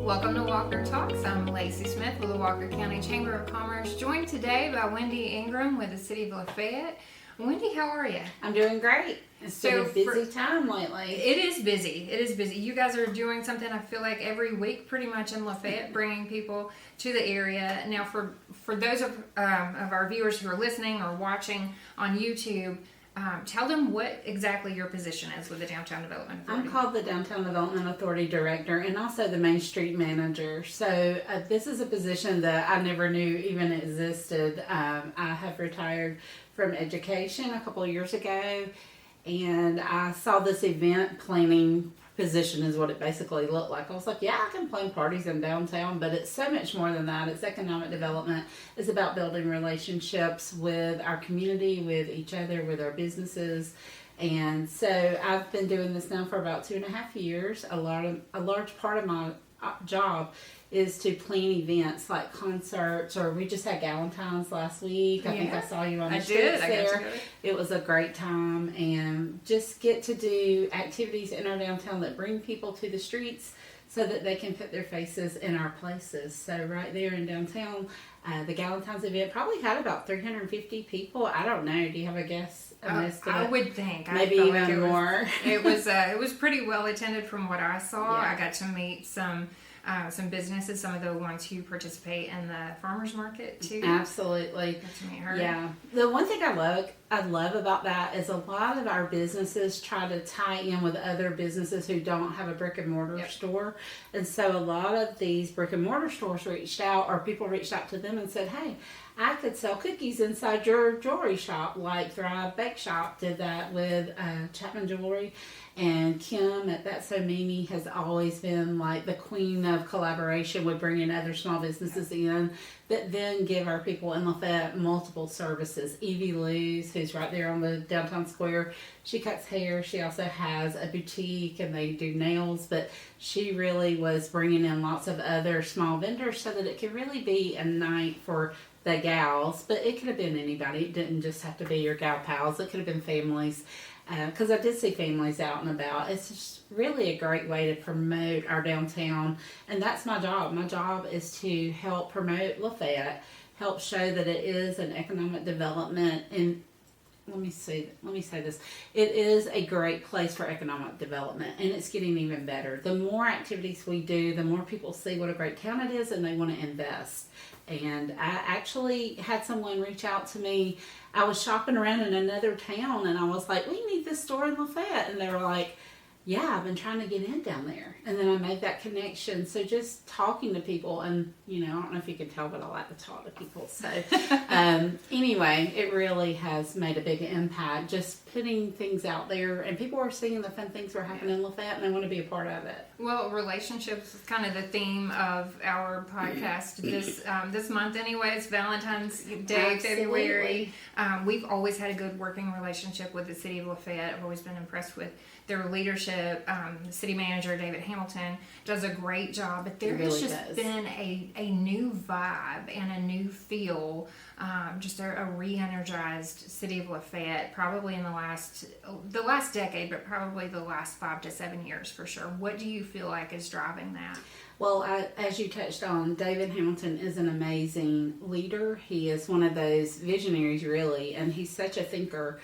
Welcome to Walker Talks. I'm Lacey Smith with the Walker County Chamber of Commerce, joined today by Wendy Ingram with the City of LaFayette. Wendy, how are you? I'm doing great. It's been a busy time lately. It is busy. It is busy. You guys are doing something, I feel like, every week pretty much in LaFayette, bringing people to the area. Now, for those of our viewers who are listening or watching on YouTube, tell them what exactly your position is with the Downtown Development Authority. I'm called the Downtown Development Authority Director and also the Main Street Manager. So this is a position that I never knew even existed. I have retired from education a couple of years ago, and I saw this event planning position is what it basically looked like. I was like, yeah, I can plan parties in downtown, but it's so much more than that. It's economic development. It's about building relationships with our community, with each other, with our businesses. And so I've been doing this now for about 2.5 years. A large part of my job is to plan events like concerts, or we just had Galentine's last week. I think I saw you on the streets there. It was a great time, and just get to do activities in our downtown that bring people to the streets so that they can put their faces in our places. So right there in downtown, the Galentine's event probably had about 350 people. I don't know. Do you have a guess? I would think maybe even more. It was pretty well attended from what I saw. Yeah. I got to meet some businesses, some of the ones who participate in the farmers market too. Absolutely. Got to meet her. Yeah. The one thing I love about that is a lot of our businesses try to tie in with other businesses who don't have a brick and mortar store. And so a lot of these brick and mortar stores reached out, or people reached out to them and said, hey, I could sell cookies inside your jewelry shop, like Thrive Bake Shop did that with Chapman Jewelry. And Kim at That's So Mimi has always been like the queen of collaboration with bringing other small businesses in that then give our people in Lafayette multiple services. Evie Lou's, who's right there on the downtown square, she cuts hair. She also has a boutique and they do nails, but she really was bringing in lots of other small vendors so that it could really be a night for the gals, but it could have been anybody. It didn't just have to be your gal pals. It could have been families. Because I did see families out and about. It's just really a great way to promote our downtown, and that's my job. My job is to help promote Lafayette, help show that it is an economic development. And let me say this: it is a great place for economic development, and it's getting even better. The more activities we do, the more people see what a great town it is, and they want to invest. And I actually had someone reach out to me. I was shopping around in another town, and I was like, we need this store in Lafayette. And they were like, yeah, I've been trying to get in down there. And then I made that connection. So just talking to people, and, I don't know if you can tell, but I like to talk to people. So anyway, it really has made a big impact, just putting things out there. And people are seeing the fun things that are happening in Lafayette, and they want to be a part of it. Well, relationships is kind of the theme of our podcast this month anyway. It's Valentine's Day, Absolutely. February. We've always had a good working relationship with the City of Lafayette. I've always been impressed with their leadership. The city manager, David Hamilton, does a great job, but there has just been a new vibe and a new feel, just a re-energized City of Lafayette, probably in the last decade, but probably the last 5 to 7 years for sure. What do you feel like is driving that? Well, as you touched on, David Hamilton is an amazing leader. He is one of those visionaries, really, and he's such a thinker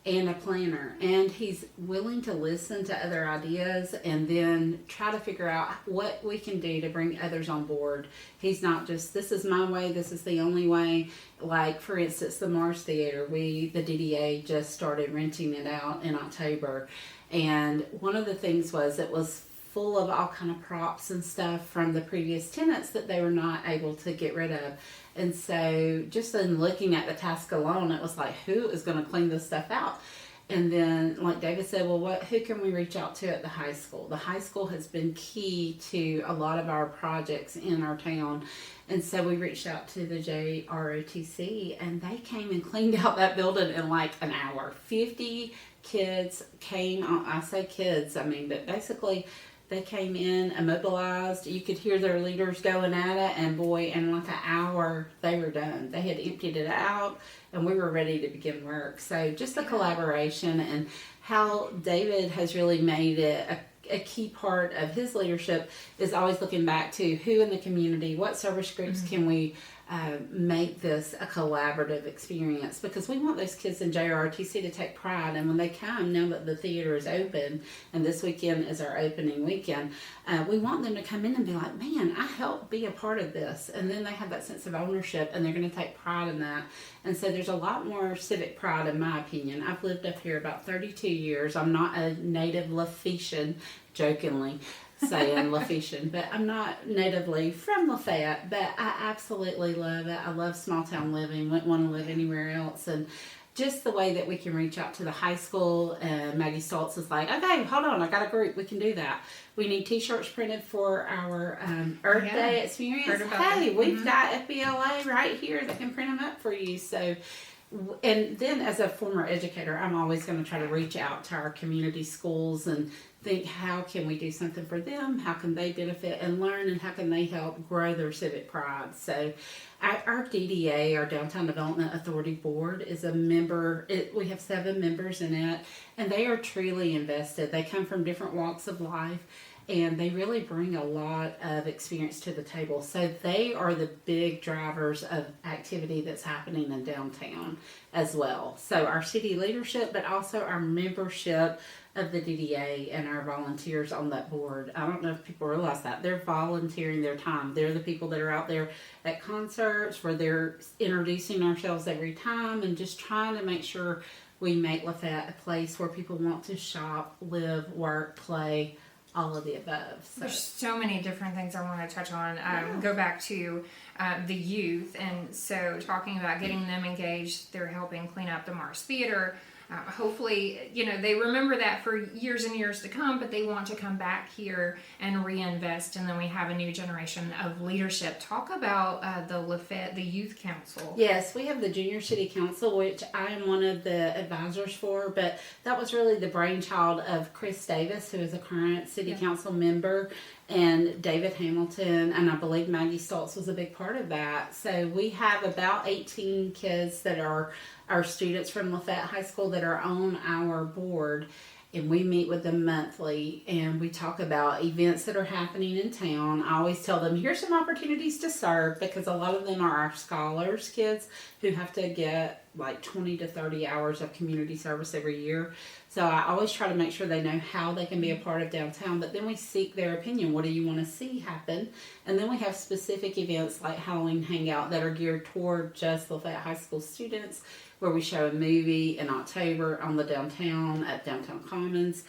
and a planner, and he's willing to listen to other ideas and then try to figure out what we can do to bring others on board. He's not just, this is my way, this is the only way. Like, for instance, the Mars Theater, the DDA just started renting it out in October, and one of the things was it was full of all kind of props and stuff from the previous tenants that they were not able to get rid of. And so just in looking at the task alone, it was like, who is going to clean this stuff out? And then, like David said, well, who can we reach out to at the high school? The high school has been key to a lot of our projects in our town. And so we reached out to the JROTC, and they came and cleaned out that building in like an hour. 50 kids came, I say kids, but basically they came in immobilized. You could hear their leaders going at it, and boy, in like an hour, they were done. They had emptied it out, and we were ready to begin work. So just the collaboration and how David has really made it a a key part of his leadership is always looking back to who in the community, what service groups can we make this a collaborative experience, because we want those kids in JROTC to take pride, and when they come, now that the theater is open and this weekend is our opening weekend, we want them to come in and be like, man, I helped be a part of this, and then they have that sense of ownership and they're going to take pride in that. And so there's a lot more civic pride, in my opinion. I've lived up here about 32 years. I'm not a native LaFayette, jokingly saying LaFayette, but I'm not natively from Lafayette, but I absolutely love it. I love small town living, wouldn't want to live anywhere else. And just the way that we can reach out to the high school, Maggie Stoltz is like, okay, hold on, I got a group, we can do that. We need t-shirts printed for our Earth Day experience. Hey, we've got FBLA right here that can print them up for you. So, and then as a former educator, I'm always going to try to reach out to our community schools and think, how can we do something for them? How can they benefit and learn, and how can they help grow their civic pride? So our DDA, our Downtown Development Authority Board, is a member. We have 7 members in it, and they are truly invested. They come from different walks of life, and they really bring a lot of experience to the table. So they are the big drivers of activity that's happening in downtown as well. So our city leadership, but also our membership of the DDA and our volunteers on that board. I don't know if people realize that. They're volunteering their time. They're the people that are out there at concerts where they're introducing ourselves every time and just trying to make sure we make Lafayette a place where people want to shop, live, work, play, all of the above. So. There's so many different things I want to touch on. Go back to the youth, and so talking about getting them engaged, they're helping clean up the Mars Theater. Hopefully, they remember that for years and years to come, but they want to come back here and reinvest, and then we have a new generation of leadership. Talk about the LaFayette, the Youth Council. Yes, we have the Junior City Council, which I am one of the advisors for, but that was really the brainchild of Chris Davis, who is a current City Council member, and David Hamilton, and I believe Maggie Stoltz was a big part of that. So we have about 18 kids that are our students from Lafayette High School that are on our board, and we meet with them monthly, and we talk about events that are happening in town. I always tell them, here's some opportunities to serve, because a lot of them are our scholars kids who have to get like 20 to 30 hours of community service every year. So I always try to make sure they know how they can be a part of downtown, but then we seek their opinion. What do you want to see happen? And then we have specific events like Halloween Hangout that are geared toward just Lafayette High School students, where we show a movie in October on the downtown at Downtown Commons.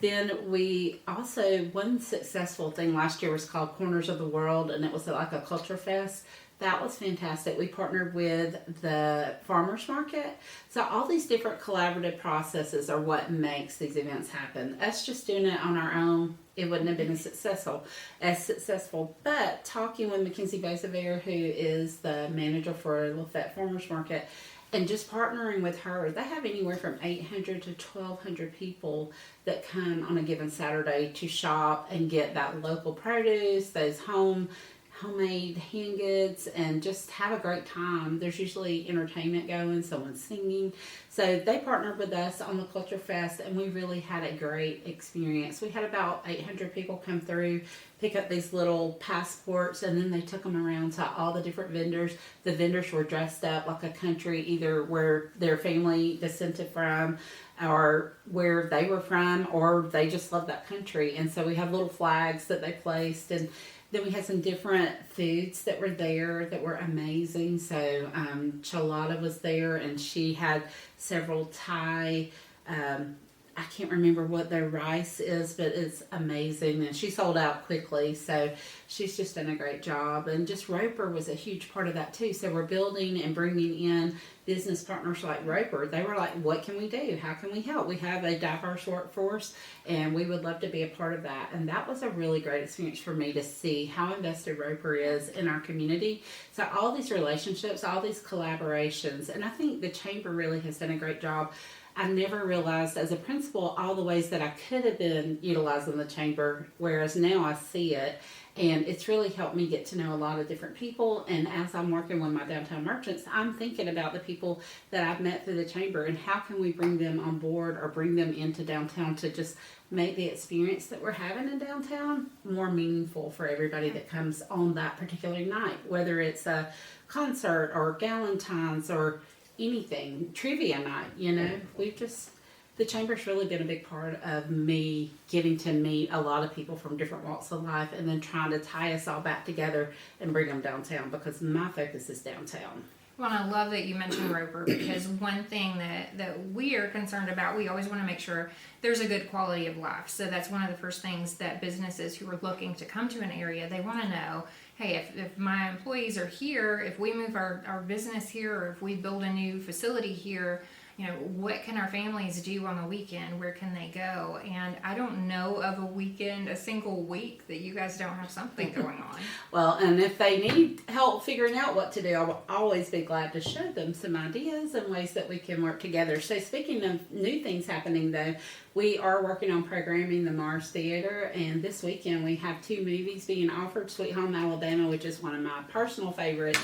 Then we also, one successful thing last year was called Corners of the World, and it was like a culture fest. That was fantastic. We partnered with the farmers market. So all these different collaborative processes are what makes these events happen. Us just doing it on our own, it wouldn't have been as successful. But talking with Mackenzie Bozever, who is the manager for Lafayette Farmers Market, and just partnering with her, they have anywhere from 800 to 1,200 people that come on a given Saturday to shop and get that local produce, those homemade hand goods, and just have a great time. There's usually entertainment going, someone's singing. So they partnered with us on the Culture Fest, and we really had a great experience. We had about 800 people come through, pick up these little passports, and then they took them around to all the different vendors. The vendors were dressed up like a country, either where their family descended from or where they were from, or they just loved that country. And so we had little flags that they placed, and then we had some different foods that were there that were amazing. So Chalada was there, and she had several Thai, I can't remember what their rice is, but it's amazing. And she sold out quickly. So she's just done a great job. And just Roper was a huge part of that too. So we're building and bringing in business partners like Roper. They were like, what can we do? How can we help? We have a diverse workforce, and we would love to be a part of that. And that was a really great experience for me to see how invested Roper is in our community. So all these relationships, all these collaborations, and I think the Chamber really has done a great job I never realized as a principal all the ways that I could have been utilizing the chamber, whereas now I see it. And it's really helped me get to know a lot of different people. And as I'm working with my downtown merchants, I'm thinking about the people that I've met through the chamber and how can we bring them on board or bring them into downtown to just make the experience that we're having in downtown more meaningful for everybody that comes on that particular night, whether it's a concert or Galentine's or anything, trivia night, you know. The chamber's really been a big part of me getting to meet a lot of people from different walks of life and then trying to tie us all back together and bring them downtown because my focus is downtown. Well, I love that you mentioned Roper because one thing that we are concerned about, we always want to make sure there's a good quality of life. So that's one of the first things that businesses who are looking to come to an area, they want to know, hey, if my employees are here, if we move our business here, or if we build a new facility here, you know, what can our families do on the weekend? Where can they go? And I don't know of a weekend, a single week that you guys don't have something going on. Well, and if they need help figuring out what to do, I'll always be glad to show them some ideas and ways that we can work together. So speaking of new things happening, though, we are working on programming the Mars Theater, and this weekend we have 2 movies being offered. Sweet Home Alabama, which is one of my personal favorites,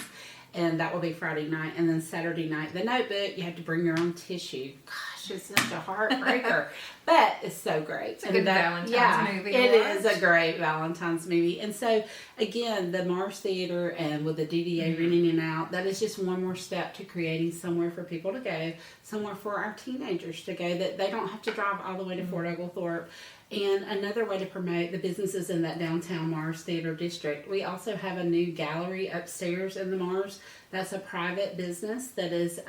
and that will be Friday night. And then Saturday night, The Notebook. You have to bring your own tissue. Gosh, it's such a heartbreaker, but it's so great. It's a good Valentine's movie. It is a great Valentine's movie. And so, again, the Mars Theater and with the DDA renting it out, that is just one more step to creating somewhere for people to go, somewhere for our teenagers to go, that they don't have to drive all the way to Fort Oglethorpe. And another way to promote the businesses in that downtown Mars Theater district, we also have a new gallery upstairs in the Mars. That's a private business that is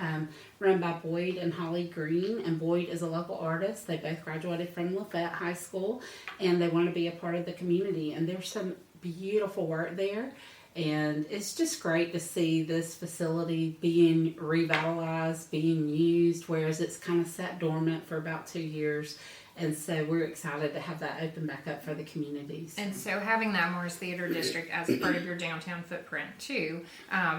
run by Boyd and Holly Green. And Boyd is a local artist. They both graduated from LaFayette High School, and they want to be a part of the community. And there's some beautiful work there. And it's just great to see this facility being revitalized, being used, whereas it's kind of sat dormant for about 2 years. And so we're excited to have that open back up for the communities. And so having that Morris Theater District as a part of your downtown footprint too,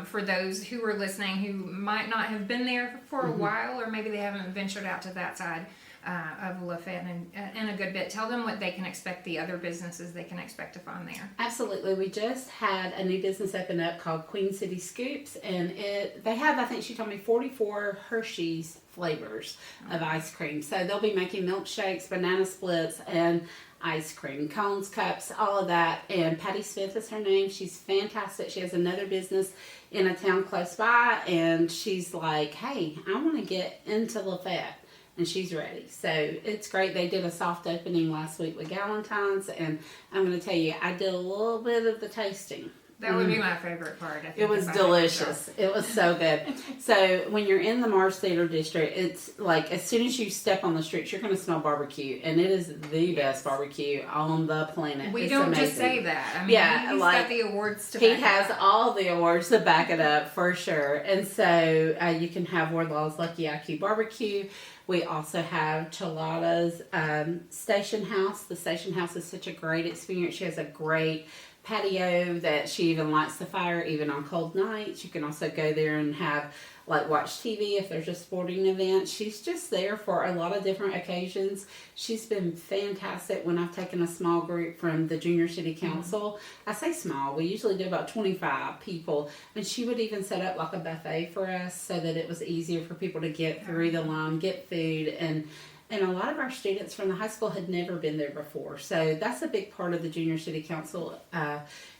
for those who are listening who might not have been there for a while, or maybe they haven't ventured out to that side of Lafayette in a good bit, tell them what they can expect, the other businesses they can expect to find there. Absolutely. We just had a new business open up called Queen City Scoops, and they have, I think she told me, 44 Hershey's flavors of ice cream. So they'll be making milkshakes, banana splits, and ice cream, cones, cups, all of that. And Patty Smith is her name. She's fantastic. She has another business in a town close by, and she's like, hey, I want to get into Lafayette. And she's ready. So it's great. They did a soft opening last week with Galentine's, and I'm going to tell you, I did a little bit of the tasting. That would be my favorite part. I think it was delicious. It was so good. So when you're in the Mars Theater District, it's like as soon as you step on the streets, you're going to smell barbecue, and it is the best barbecue on the planet. We it's don't amazing. just say that. I mean, he's got the awards to back it up. He has all the awards to back it up for sure. And so you can have Wardlaw's Lucky IQ Barbecue. We also have Chilada's Station House. The Station House is such a great experience. She has a great patio that she even lights the fire even on cold nights. You can also go there and have watch TV if there's a sporting event. She's just there for a lot of different occasions. She's been fantastic when I've taken a small group from the Junior City Council. I say small, we usually do about 25 people, and she would even set up like a buffet for us so that it was easier for people to get through the line, get food, and a lot of our students from the high school had never been there before. So that's a big part of the Junior City Council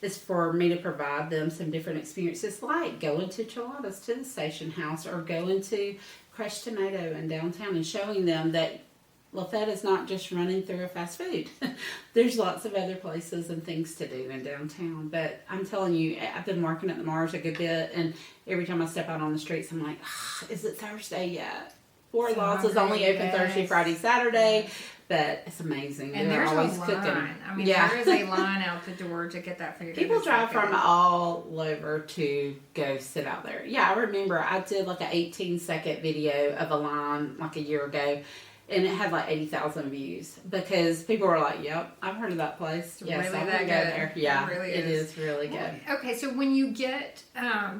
is for me to provide them some different experiences, like going to Chilada's to the Station House or going to Crushed Tomato in downtown and showing them that Lafayette is not just running through a fast food. There's lots of other places and things to do in downtown. But I'm telling you, I've been working at the Mars a good bit, and every time I step out on the streets, I'm like, is it Thursday yet? Wardlaw's is only open Thursday, Friday, Saturday, but it's amazing. And They're there's always a line. cooking. I mean, there is a line out the door to get that food. People drive from all over to go sit out there. Yeah, I remember I did like an 18-second video of a line like a year ago. and it had like 80,000 views because people were like, "Yep, I've heard of that place." Yes, really I'm that go good there. Yeah, it really is really good. Well, okay, so when you get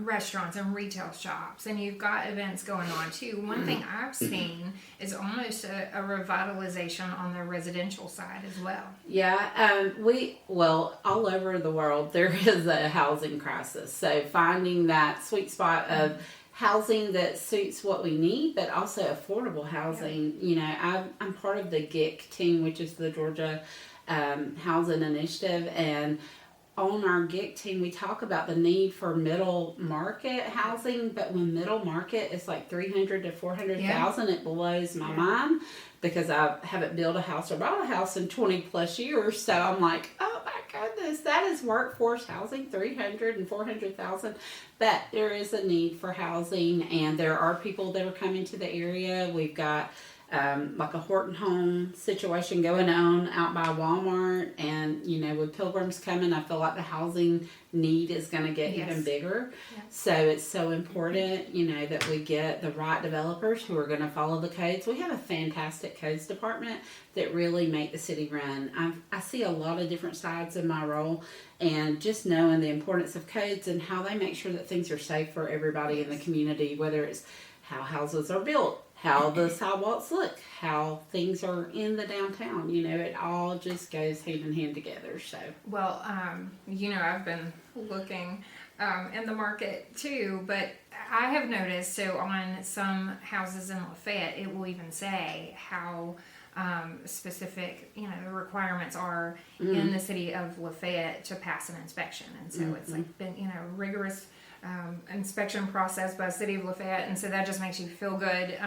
restaurants and retail shops, and you've got events going on too, one thing I've seen is almost a revitalization on the residential side as well. Yeah, all over the world there is a housing crisis. So finding that sweet spot of housing that suits what we need, but also affordable housing. You know, I'm part of the GIC team, which is the Georgia Housing Initiative, and on our GIC team, we talk about the need for middle market housing, but when middle market is like 300 to 400,000, it blows my mind because I haven't built a house or bought a house in 20 plus years. So I'm like, oh my goodness, that is workforce housing, 300 and 400,000. But there is a need for housing, and there are people that are coming to the area. We've got like a Horton home situation going on out by Walmart, and you know, with pilgrims coming, I feel like the housing need is going to get even bigger. So it's so important, you know, that we get the right developers who are going to follow the codes. We have a fantastic codes department that really make the city run. I see a lot of different sides in my role, and just knowing the importance of codes and how they make sure that things are safe for everybody in the community, whether it's how houses are built, how the sidewalks look, how things are in the downtown. You know, it all just goes hand in hand together. So, well, you know, I've been looking in the market too, but I have noticed, so on some houses in Lafayette, it will even say how specific, you know, the requirements are in the city of Lafayette to pass an inspection. And so it's like been, you know, rigorous inspection process by the city of Lafayette, and so that just makes you feel good.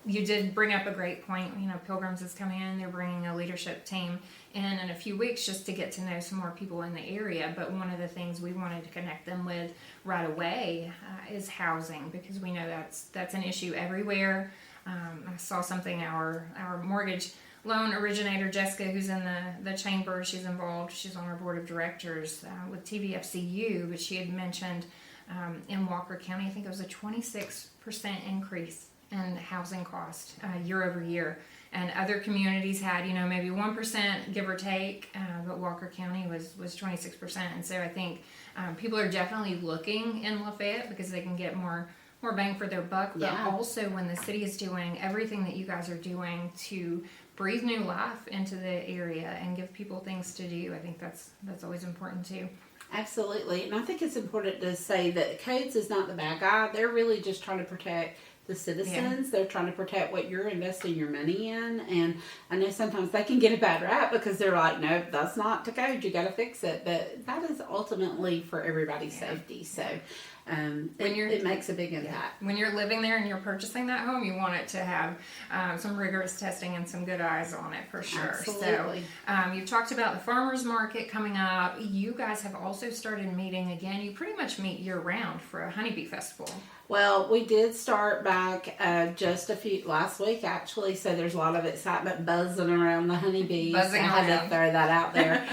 You did bring up a great point. You know, Pilgrims is coming in. They're bringing a leadership team in a few weeks just to get to know some more people in the area. But one of the things we wanted to connect them with right away is housing, because we know that's an issue everywhere. I saw something, our mortgage loan originator, Jessica, who's in the chamber, she's involved, she's on our board of directors with TVFCU, but she had mentioned in Walker County, I think it was a 26% increase in housing cost year over year. And other communities had, you know, maybe 1%, give or take, but Walker County was 26%. And so I think people are definitely looking in Lafayette because they can get more bang for their buck, but also when the city is doing everything that you guys are doing to breathe new life into the area and give people things to do, I think that's always important too. Absolutely. And I think it's important to say that codes is not the bad guy. They're really just trying to protect the citizens. They're trying to protect what you're investing your money in. And I know sometimes they can get a bad rap because they're like, no, that's not the code. You got to fix it. But that is ultimately for everybody's safety. So it makes a big impact. When you're living there and you're purchasing that home, you want it to have some rigorous testing and some good eyes on it for sure. Absolutely. So you've talked about the farmers market coming up. You guys have also started meeting again. You pretty much meet year round for a honeybee festival. Well, we did start back just last week actually, so there's a lot of excitement buzzing around the honeybees. I had to throw that out there.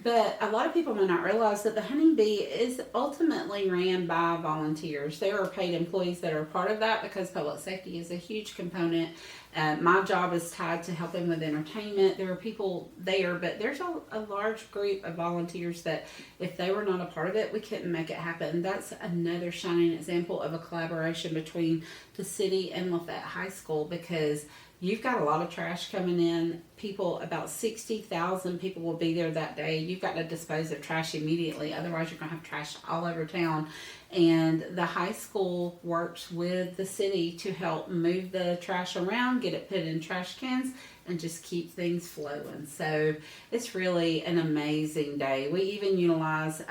But a lot of people may not realize that the honeybee is ultimately ran by volunteers. There are paid employees that are part of that because public safety is a huge component. My job is tied to helping with entertainment. There are people there, but there's a large group of volunteers that if they were not a part of it, we couldn't make it happen. That's another shining example of a collaboration between the city and Lafayette High School, because you've got a lot of trash coming in. About 60,000 people will be there that day. You've got to dispose of trash immediately. Otherwise, you're going to have trash all over town. And the high school works with the city to help move the trash around, get it put in trash cans, and just keep things flowing. So it's really an amazing day. We even utilize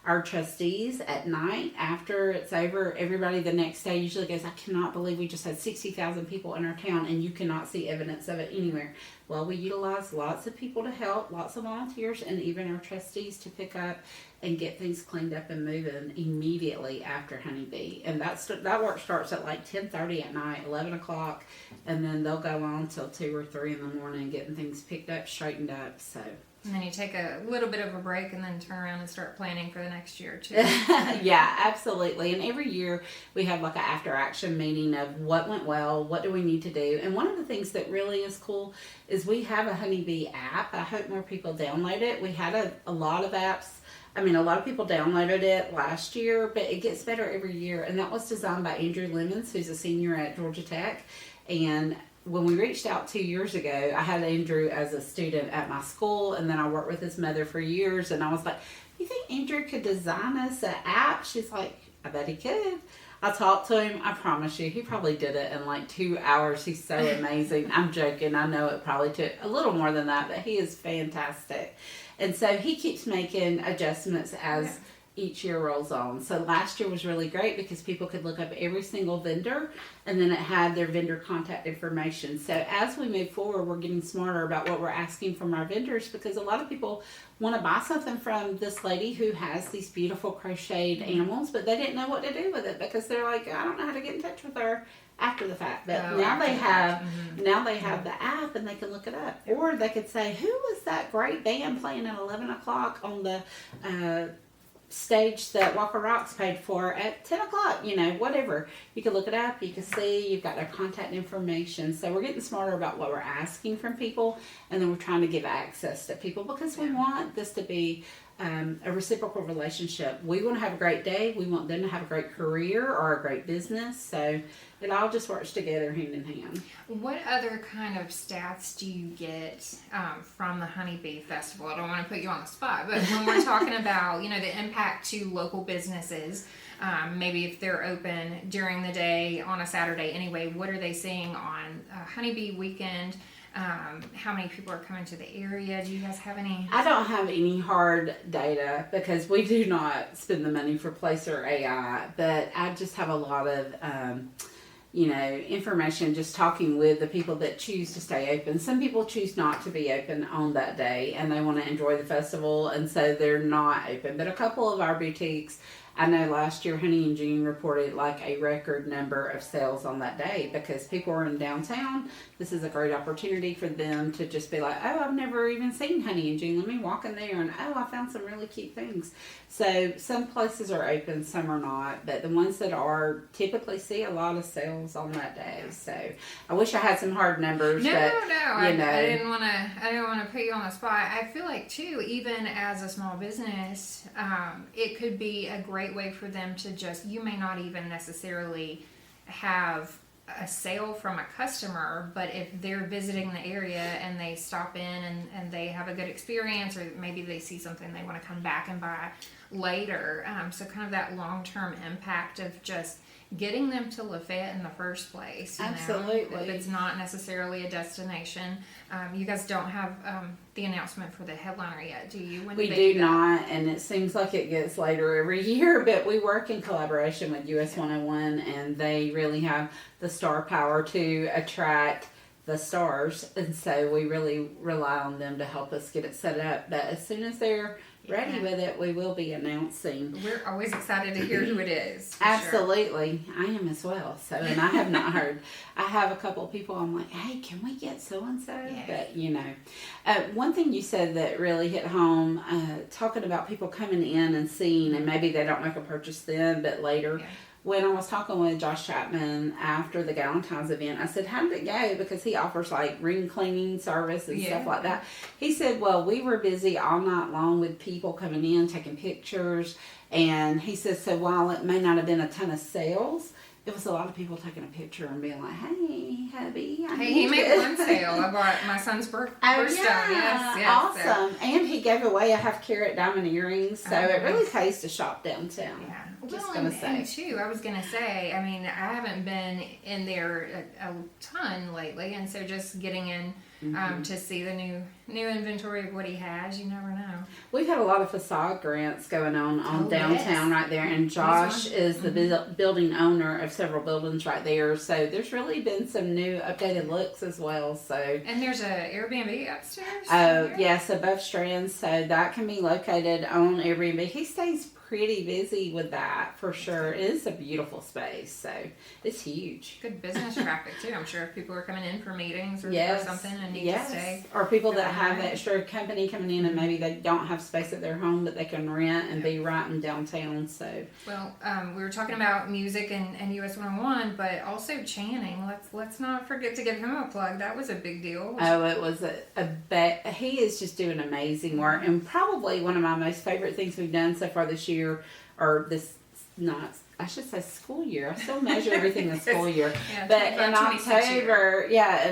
our trustees at night after it's over. Everybody the next day usually goes, I cannot believe we just had 60,000 people in our town and you cannot see evidence of it anywhere. Well, we utilize lots of people to help, lots of volunteers, and even our trustees to pick up and get things cleaned up and moving immediately after honeybee. And that work starts at like 10:30 at night, 11 o'clock, and then they'll go on till 2 or 3 in the morning getting things picked up, straightened up. So And then you take a little bit of a break and then turn around and start planning for the next year too. Yeah, absolutely. And every year we have like an after action meeting of what went well, what do we need to do. And one of the things that really is cool is we have a honeybee app. I hope more people download it. We had a lot of apps. I mean, a lot of people downloaded it last year, but it gets better every year. And that was designed by Andrew Lemons, who's a senior at Georgia Tech. And when we reached out 2 years ago, I had Andrew as a student at my school, and then I worked with his mother for years. And I was like, you think Andrew could design us an app? She's like, I bet he could. I talked to him. I promise you, he probably did it in like 2 hours. He's so amazing. I'm joking. I know it probably took a little more than that, but he is fantastic. And so he keeps making adjustments as each year rolls on. So last year was really great because people could look up every single vendor, and then it had their vendor contact information. So as we move forward, we're getting smarter about what we're asking from our vendors, because a lot of people want to buy something from this lady who has these beautiful crocheted animals, but they didn't know what to do with it because they're like, I don't know how to get in touch with her after the fact. But now they have the app and they can look it up. Or they could say, who was that great band playing at 11 o'clock on the stage that Walker Rocks paid for at 10 o'clock, whatever. You can look it up, you can see, you've got their contact information. So we're getting smarter about what we're asking from people, and then we're trying to give access to people because we want this to be a reciprocal relationship. We want to have a great day. We want them to have a great career or a great business. So it all just works together hand in hand. What other kind of stats do you get from the Honeybee Festival? I don't want to put you on the spot, but when we're talking about, the impact to local businesses, maybe if they're open during the day on a Saturday anyway, what are they seeing on Honeybee weekend? How many people are coming to the area? Do you guys have any? I don't have any hard data because we do not spend the money for Placer AI, but I just have a lot of, information just talking with the people that choose to stay open. Some people choose not to be open on that day and they want to enjoy the festival, and so they're not open. But a couple of our boutiques, I know last year Honey and June reported like a record number of sales on that day because people are in downtown. This is a great opportunity for them to just be like, oh, I've never even seen Honey and June. Let me walk in there and, oh, I found some really cute things. So some places are open, some are not, but the ones that are typically see a lot of sales on that day. So I wish I had some hard numbers. No, but, I didn't want to put you on the spot. I feel like too, even as a small business, it could be a great way for them to just, you may not even necessarily have a sale from a customer, but if they're visiting the area and they stop in and they have a good experience, or maybe they see something they want to come back and buy later, so kind of that long-term impact of just getting them to LaFayette in the first place. Absolutely. If it's not necessarily a destination. You guys don't have the announcement for the headliner yet, do you? When we do not, and it seems like it gets later every year, but we work in collaboration with US 101, and they really have the star power to attract the stars, and so we really rely on them to help us get it set up. But as soon as they're ready with it, we will be announcing. We're always excited to hear who it is. Absolutely. Sure. I am as well. So, and I have not heard. I have a couple of people I'm like, hey, can we get so-and-so? Yeah. But, one thing you said that really hit home, talking about people coming in and seeing, and maybe they don't make a purchase then, but later. Yeah. When I was talking with Josh Chapman after the Galentine's event, I said, how did it go? Because he offers like ring cleaning service and stuff like that. He said, well, we were busy all night long with people coming in, taking pictures. And he says, so while it may not have been a ton of sales, it was a lot of people taking a picture and being like, hey, hubby. He made one sale. I bought my son's birthstone. Yes, awesome. So. And he gave away a half-carat diamond earrings. So it really pays to shop downtown. Yeah. And too, I was going to say, I mean, I haven't been in there a ton lately, and so just getting in to see the new inventory of what he has, you never know. We've had a lot of facade grants going on downtown right there, and Josh is the building owner of several buildings right there, so there's really been some new updated looks as well. So and there's a Airbnb upstairs? Oh, yes, above Strands, so that can be located on Airbnb. He stays pretty busy with that for sure. It's a beautiful space, so it's huge. Good business traffic too. I'm sure if people are coming in for meetings or something and need to stay. Or people that have extra company coming in and maybe they don't have space at their home that they can rent and be right in downtown. So well, we were talking about music and US 101, but also Channing. Let's not forget to give him a plug. That was a big deal. Oh, it was he is just doing amazing work, and probably one of my most favorite things we've done so far this year, or I should say school year. I still measure everything the school year. But in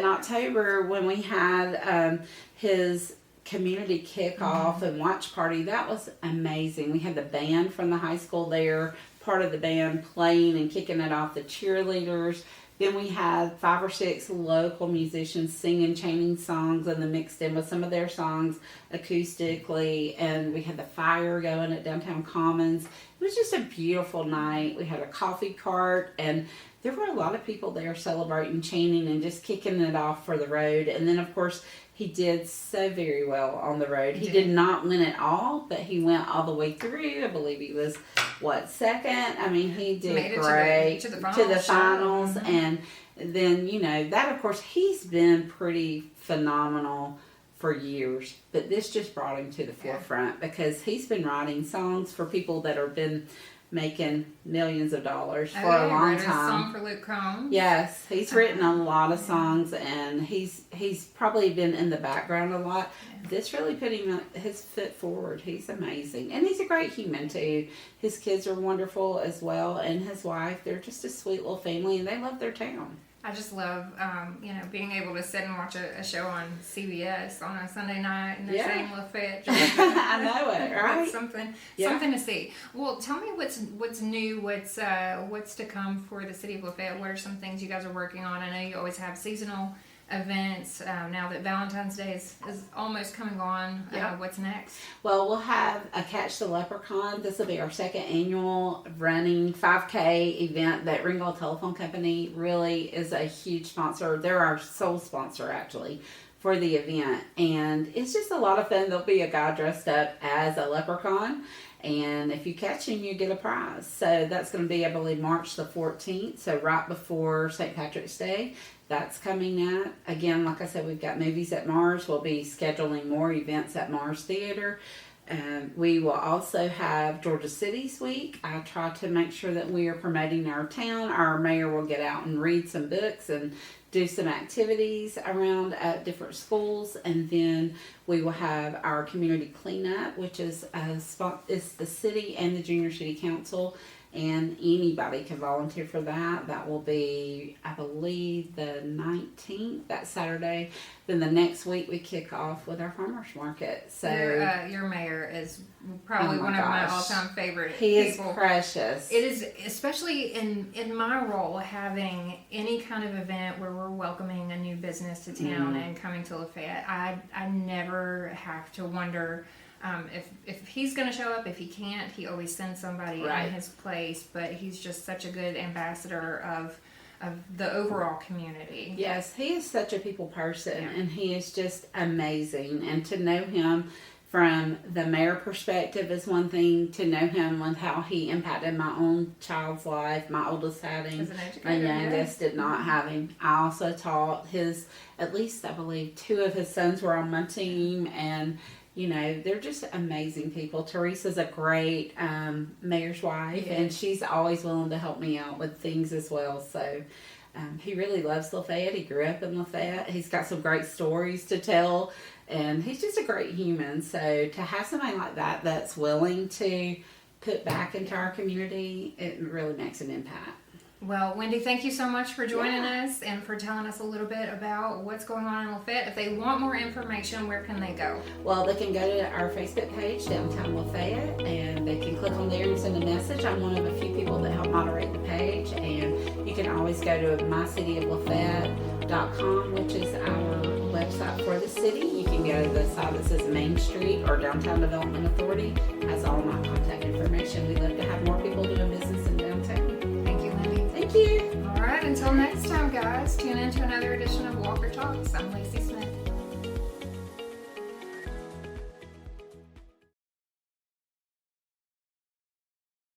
October when we had his community kickoff and watch party, that was amazing. We had the band from the high school there, part of the band playing and kicking it off, the cheerleaders. Then we had 5 or 6 local musicians singing Channing songs and then mixed in with some of their songs acoustically. And we had the fire going at Downtown Commons. It was just a beautiful night. We had a coffee cart, and there were a lot of people there celebrating Channing and just kicking it off for the road. And then, of course, he did so very well on the road. He did not win it all, but he went all the way through. I believe he was, second? I mean, he did great to the finals. Mm-hmm. And then, that, of course, he's been pretty phenomenal for years. But this just brought him to the forefront because he's been writing songs for people that have been making millions of dollars for a long time. A song for Luke Combs. Yes, he's written a lot of songs, and he's probably been in the background a lot. Yeah. This really put his foot forward. He's amazing, and he's a great human too. His kids are wonderful as well, and his wife. They're just a sweet little family, and they love their town. I just love, being able to sit and watch a show on CBS on a Sunday night and they're saying LaFayette. I know it, right? Something to see. Well, tell me what's new, what's to come for the city of LaFayette. What are some things you guys are working on? I know you always have seasonal events. Now that Valentine's Day is almost coming on, what's next? Well, we'll have a Catch the Leprechaun. This will be our 2nd annual running 5K event that Ringgold Telephone Company really is a huge sponsor. They're our sole sponsor, actually, for the event. And it's just a lot of fun. There'll be a guy dressed up as a leprechaun. And if you catch him, you get a prize. So that's going to be, I believe, March the 14th. So right before St. Patrick's Day. That's coming up. Again, like I said, we've got movies at Mars. We'll be scheduling more events at Mars Theater. We will also have Georgia Cities Week. I try to make sure that we are promoting our town. Our mayor will get out and read some books and do some activities around at different schools. And then we will have our community cleanup, which is the city and the junior city council. And anybody can volunteer for that. That will be, I believe, the 19th, that Saturday. Then the next week we kick off with our farmers market. So your mayor is probably one of my all-time favorite people. He is precious. It is, especially in my role, having any kind of event where we're welcoming a new business to town and coming to Lafayette. I never have to wonder. If he's going to show up, if he can't, he always sends somebody in his place. But he's just such a good ambassador of the overall community. Yes, he is such a people person, and he is just amazing. And to know him from the mayor perspective is one thing. To know him with how he impacted my own child's life. My oldest had him. My youngest did not have him. I also taught at least I believe 2 of his sons were on my team, and they're just amazing people. Teresa's a great mayor's wife, and she's always willing to help me out with things as well. So he really loves Lafayette. He grew up in Lafayette. He's got some great stories to tell, and he's just a great human. So to have somebody like that that's willing to put back into our community, it really makes an impact. Well, Wendy, thank you so much for joining us and for telling us a little bit about what's going on in Lafayette. If they want more information, where can they go? Well, they can go to our Facebook page, Downtown Lafayette, and they can click on there and send a message. I'm one of a few people that help moderate the page, and you can always go to mycityoflafayette.com, which is our website for the city. You can go to the site that says Main Street or Downtown Development Authority. Has all my contact information. We'd love to have more people doing business in downtown. Thank you. All right, until next time, guys, tune in to another edition of Walker Talks. I'm Lacey Smith.